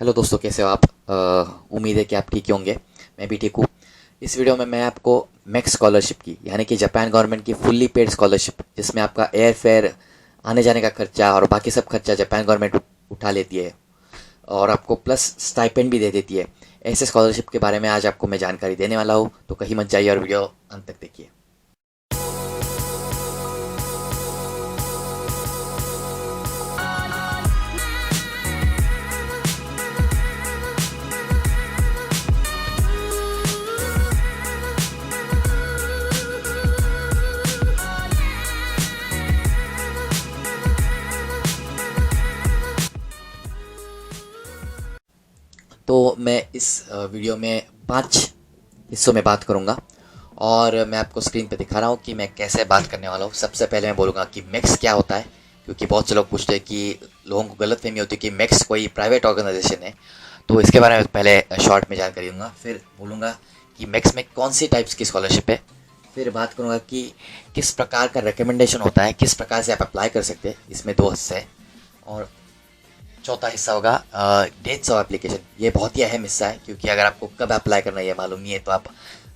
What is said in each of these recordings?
Hello दोस्तों, कैसे हो आप? उम्मीद है कि आप ठीक ही होंगे। मैं भी ठीक हूँ। इस वीडियो में मैं आपको मैक्स स्कॉलरशिप की, यानी कि जापान गवर्नमेंट की फुल्ली पेड स्कॉलरशिप, जिसमें आपका एयर फेयर, आने जाने का खर्चा और बाकी सब खर्चा जापान गवर्नमेंट उठा लेती है और आपको प्लस स्टाइपेंड भी दे देती है। ऐसे स्कॉलरशिप के बारे में आज आपको मैं जानकारी देने वाला हूँ, तो कहीं मत जाइए और वीडियो अंत तक देखिए। तो मैं इस वीडियो में 5 हिस्सों में बात करूंगा और मैं आपको स्क्रीन पे दिखा रहा हूँ कि मैं कैसे बात करने वाला हूँ। सबसे पहले मैं बोलूँगा कि मैक्स क्या होता है, क्योंकि बहुत से लोग पूछते हैं कि लोगों को गलतफहमी होती है कि मैक्स कोई प्राइवेट ऑर्गेनाइजेशन है। तो इसके बारे में पहले शॉर्ट में जानकारी दूंगा, फिर बोलूँगा कि मैक्स में कौन सी टाइप्स की स्कॉलरशिप है, फिर बात करूँगा कि किस प्रकार का रिकमेंडेशन होता है, किस प्रकार से आप अप्लाई कर सकते हैं। इसमें 2 हिस्से हैं। और चौथा हिस्सा होगा डेट्स ऑफ एप्लीकेशन। ये बहुत ही अहम हिस्सा है, क्योंकि अगर आपको कब अप्लाई करना है ये मालूम नहीं है तो आप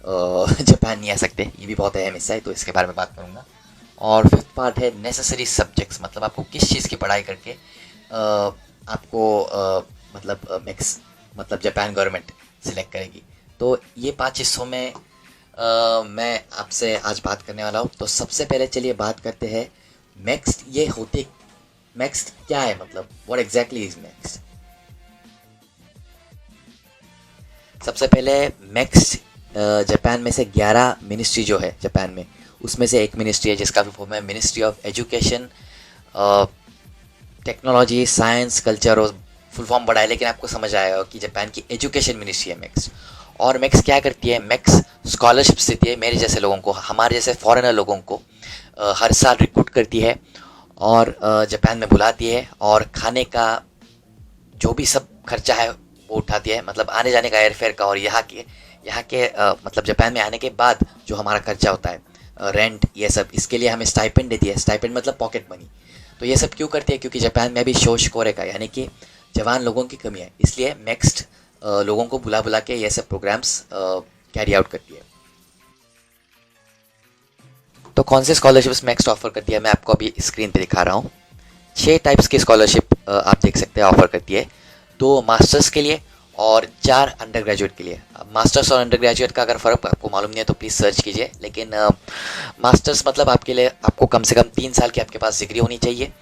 जापान नहीं आ सकते। ये भी बहुत अहम हिस्सा है, तो इसके बारे में बात करूँगा। और फिफ्थ पार्ट है नेसेसरी सब्जेक्ट्स, मतलब आपको किस चीज़ की पढ़ाई करके आपको मतलब मैक्स, मतलब जापान गवर्नमेंट सिलेक्ट करेगी। तो ये 5 हिस्सों में मैं आपसे आज बात करने वाला हूँ। तो सबसे पहले चलिए बात करते हैं मैक्स ये होते, मैक्स क्या है, मतलब व्हाट एग्जैक्टली इज मैक्स। सबसे पहले मैक्स जापान में से 11 मिनिस्ट्री जो है जापान में, उसमें से एक मिनिस्ट्री है जिसका भी फॉर्म है ministry of education, technology, science, culture. और फुल फॉर्म बड़ा है, लेकिन आपको समझ आएगा कि जापान की एजुकेशन मिनिस्ट्री है मैक्स। और मैक्स क्या करती है? मैक्स स्कॉलरशिप्स देती है मेरे जैसे लोगों को, हमारे जैसे फॉरेनर लोगों को हर साल रिक्रूट करती है और जापान में बुलाती है, और खाने का जो भी सब खर्चा है वो उठाती है, मतलब आने जाने का, एयर फेयर का, और यहाँ के मतलब जापान में आने के बाद जो हमारा खर्चा होता है, रेंट, ये सब, इसके लिए हमें स्टाइपेंड देती है। स्टाइपेंड मतलब पॉकेट मनी। तो ये सब क्यों करती है? क्योंकि जापान में अभी शोष कोरे का, यानी कि जवान लोगों की कमी है, इसलिए नेक्स्ट लोगों को बुला बुला के ये सब प्रोग्राम्स कैरी आउट करती है। तो कौन से स्कॉलरशिप्स मैक्स ऑफर करती है, मैं आपको अभी स्क्रीन पे दिखा रहा हूँ। 6 टाइप्स की स्कॉलरशिप आप देख सकते हैं ऑफर करती है। 2 मास्टर्स के लिए और 4 अंडर ग्रेजुएट के लिए। अब मास्टर्स और अंडर ग्रेजुएट का अगर फ़र्क आपको मालूम नहीं है तो प्लीज़ सर्च कीजिए, लेकिन मास्टर्स मतलब आपके लिए आपको कम से कम 3 साल की आपके पास डिग्री होनी चाहिए,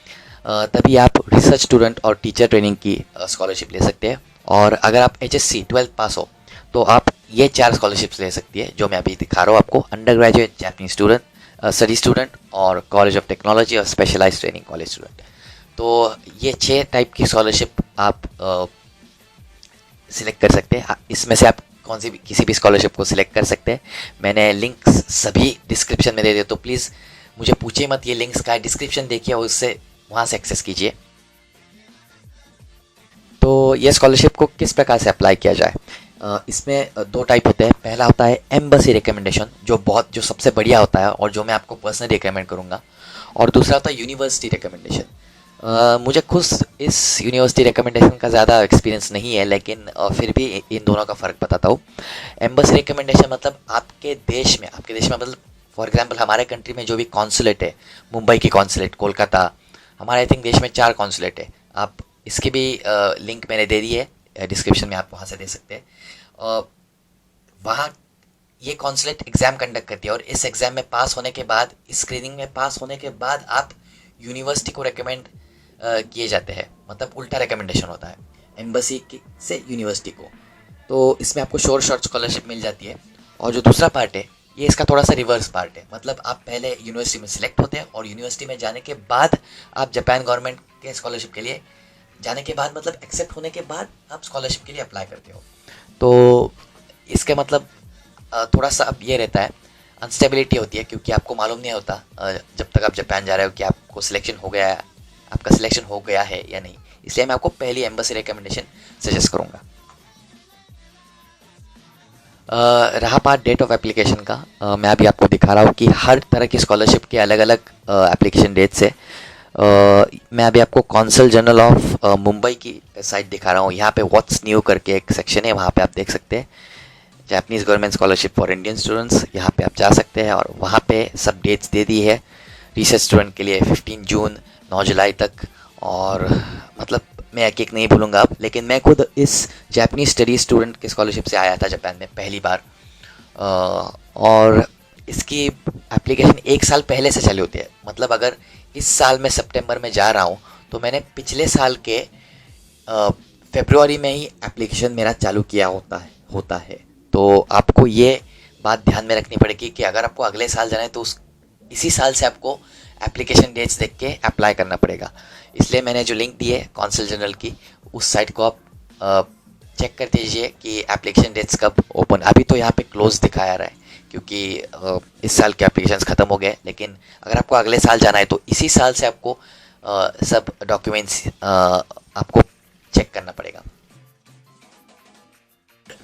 तभी आप रिसर्च स्टूडेंट और टीचर ट्रेनिंग की स्कॉलरशिप ले सकते हैं। और अगर आप HSC 12th पास हो तो आप ये 4 स्कॉलरशिप्स ले सकती है जो मैं अभी दिखा रहा हूँ आपको: under graduate Japanese student, study student, और कॉलेज ऑफ टेक्नोलॉजी और स्पेशलाइज्ड ट्रेनिंग कॉलेज स्टूडेंट। तो ये 6 टाइप की स्कॉलरशिप आप सिलेक्ट कर सकते हैं। इसमें से आप कौन सी भी, किसी भी स्कॉलरशिप को सिलेक्ट कर सकते हैं। मैंने लिंक्स सभी डिस्क्रिप्शन में दे दिए, तो प्लीज़ मुझे पूछिए मत, ये लिंक्स का है, डिस्क्रिप्शन देखिए और उससे वहाँ से एक्सेस कीजिए। तो ये स्कॉलरशिप को किस प्रकार से अप्लाई किया जाए? इसमें 2 टाइप होते हैं। पहला होता है एम्बेसी रिकमेंडेशन, जो सबसे बढ़िया होता है और जो मैं आपको पर्सनली रिकमेंड करूँगा। और दूसरा होता है यूनिवर्सिटी रिकमेंडेशन। मुझे खुद इस यूनिवर्सिटी रिकमेंडेशन का ज़्यादा एक्सपीरियंस नहीं है, लेकिन फिर भी इन दोनों का फ़र्क बताता हूँ। एम्बेसी रिकमेंडेशन मतलब आपके देश में मतलब फॉर एग्जांपल हमारे कंट्री में जो भी कॉन्सुलेट है, मुंबई की कॉन्सुलेट, कोलकाता, हमारे आई थिंक देश में 4 कॉन्सुलेट है। आप इसकी भी लिंक मैंने दे दी है डिस्क्रिप्शन में, आप वहाँ से दे सकते हैं। वहाँ ये कॉन्सुलेट एग्ज़ाम कंडक्ट करती है, और इस एग्ज़ाम में पास होने के बाद, इस स्क्रीनिंग में पास होने के बाद आप यूनिवर्सिटी को रिकमेंड किए जाते हैं, मतलब उल्टा रिकमेंडेशन होता है एम्बेसी से यूनिवर्सिटी को। तो इसमें आपको शॉर्ट स्कॉलरशिप मिल जाती है। और जो दूसरा पार्ट है, ये इसका थोड़ा सा रिवर्स पार्ट है, मतलब आप पहले यूनिवर्सिटी में सिलेक्ट होते हैं और यूनिवर्सिटी में जाने के बाद आप जापान गवर्नमेंट के स्कॉलरशिप के लिए जाने के बाद, मतलब एक्सेप्ट होने के बाद आप स्कॉलरशिप के लिए अप्लाई करते हो। तो इसके मतलब थोड़ा सा अब ये रहता है, अनस्टेबिलिटी होती है, क्योंकि आपको मालूम नहीं होता जब तक आप जापान जा रहे हो कि आपको सिलेक्शन हो गया है, आपका सिलेक्शन हो गया है या नहीं। इसलिए मैं आपको पहली एम्बेसी रिकमेंडेशन सजेस्ट करूँगा। रहा पार्ट डेट ऑफ एप्लीकेशन का, मैं अभी आपको दिखा रहा हूँ कि हर तरह की स्कॉलरशिप के अलग अलग एप्लीकेशन डेट्स है। मैं अभी आपको कौंसल जनरल ऑफ मुंबई की साइट दिखा रहा हूँ, यहाँ पे व्हाट्स न्यू करके एक सेक्शन है, वहाँ पे आप देख सकते हैं Japanese government scholarship for Indian students. यहाँ पे आप जा सकते हैं और वहाँ पे सब डेट्स दे दी है रिसर्च स्टूडेंट के लिए 15 जून 9 जुलाई तक। और मतलब मैं एक एक नहीं भूलूंगा अब, लेकिन मैं खुद इस जापानीज स्टडी स्टूडेंट के स्कॉलरशिप से आया था जापान में पहली बार। और इसकी एप्लीकेशन एक साल पहले से चालू होती है। मतलब अगर इस साल मैं सितंबर में जा रहा हूँ तो मैंने पिछले साल के फरवरी में ही एप्लीकेशन मेरा चालू किया होता है। तो आपको ये बात ध्यान में रखनी पड़ेगी कि अगर आपको अगले साल जाना है तो इसी साल से आपको एप्लीकेशन डेट्स देख के अप्लाई करना पड़ेगा। इसलिए मैंने जो लिंक दी है कौंसिल जनरल की, उस साइट को आप चेक कर दीजिए कि एप्लीकेशन डेट्स कब ओपन। अभी तो यहाँ पे क्लोज दिखाया रहा है क्योंकि इस साल के एप्लीकेशंस ख़त्म हो गए, लेकिन अगर आपको अगले साल जाना है तो इसी साल से आपको सब डॉक्यूमेंट्स आपको चेक करना पड़ेगा।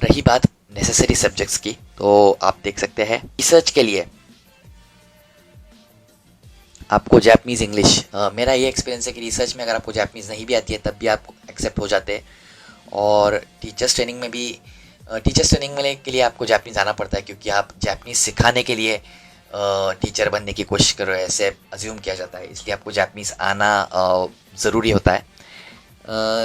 रही बात नेसेसरी सब्जेक्ट्स की, तो आप देख सकते हैं रिसर्च के लिए आपको जापानीज़ इंग्लिश, मेरा ये एक्सपीरियंस है कि रिसर्च में अगर आपको जापानीज़ नहीं भी आती है तब भी आप एक्सेप्ट हो जाते हैं। और टीचर्स ट्रेनिंग में भी के लिए आपको जापानीज़ आना पड़ता है क्योंकि आप जापानीज़ सिखाने के लिए टीचर बनने की कोशिश कर रहे हो, ऐसे अज्यूम किया जाता है, इसलिए आपको जापानीज़ आना ज़रूरी होता है।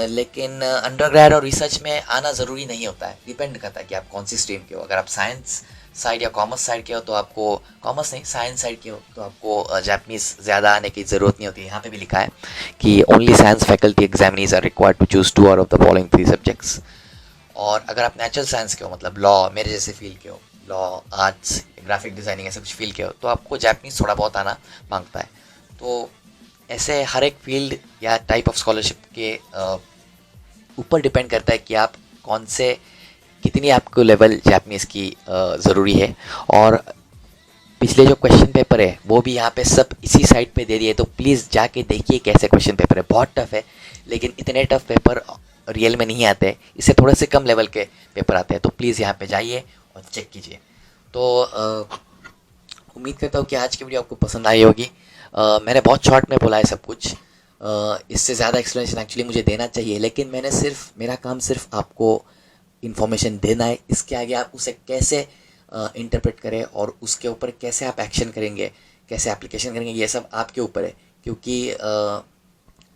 लेकिन अंडरग्रेड और रिसर्च में आना ज़रूरी नहीं होता है, डिपेंड करता है कि आप कौन सी स्ट्रीम के हो। अगर आप साइंस साइड या कॉमर्स साइड के हो तो आपको, कॉमर्स नहीं साइंस साइड के हो तो आपको जापानीज़ ज़्यादा आने की ज़रूरत नहीं होती। यहाँ पे भी लिखा है कि only science faculty examinees are required to choose 2 out of the following 3 subjects. और अगर आप नेचुरल साइंस के हो, मतलब लॉ मेरे जैसे फील्ड के हो, लॉ आर्ट्स ग्राफिक डिज़ाइनिंग ऐसे कुछ फील्ड के हो, तो आपको जापानीज़ थोड़ा बहुत आना मांगता है। तो ऐसे हर एक फील्ड या टाइप ऑफ स्कॉलरशिप के ऊपर डिपेंड करता है कि आप कौन से कितनी आपको लेवल जापानीज़ की ज़रूरी है। और पिछले जो क्वेश्चन पेपर है वो भी यहाँ पे सब इसी साइट पे दे दिए, तो प्लीज़ जाके देखिए कैसे क्वेश्चन पेपर है। बहुत टफ है, लेकिन इतने टफ पेपर रियल में नहीं आते, इससे थोड़े से कम लेवल के पेपर आते हैं। तो प्लीज़ यहाँ पे जाइए और चेक कीजिए। तो उम्मीद करता हूँ कि आज की वीडियो आपको पसंद आई होगी। मैंने बहुत शॉर्ट में बोला है सब कुछ, इससे ज़्यादा एक्सप्लेनेशन एक्चुअली मुझे देना चाहिए, लेकिन मेरा काम सिर्फ आपको इन्फॉर्मेशन देना है। इसके आगे आप उसे कैसे इंटरप्रेट करें और उसके ऊपर कैसे आप एक्शन करेंगे, कैसे एप्लीकेशन करेंगे, ये सब आपके ऊपर है। क्योंकि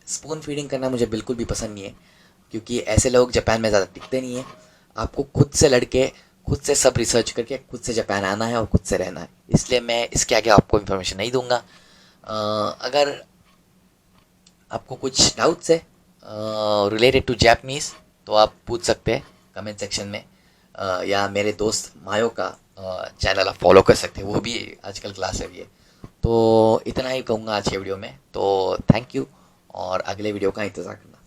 स्पून फीडिंग करना मुझे बिल्कुल भी पसंद नहीं है, क्योंकि ऐसे लोग जापान में ज़्यादा टिकते नहीं हैं। आपको खुद से लड़के, खुद से सब रिसर्च करके खुद से जापान आना है और खुद से रहना है। इसलिए मैं इसके आगे आपको इन्फॉर्मेशन नहीं दूंगा। अगर आपको कुछ डाउट्स है रिलेटेड टू जापानीज़ तो आप पूछ सकते हैं कमेंट सेक्शन में, या मेरे दोस्त मायो का चैनल आप फॉलो कर सकते हैं, वो भी आजकल क्लास है। तो इतना ही कहूँगा आज के वीडियो में। तो थैंक यू और अगले वीडियो का इंतज़ार करना।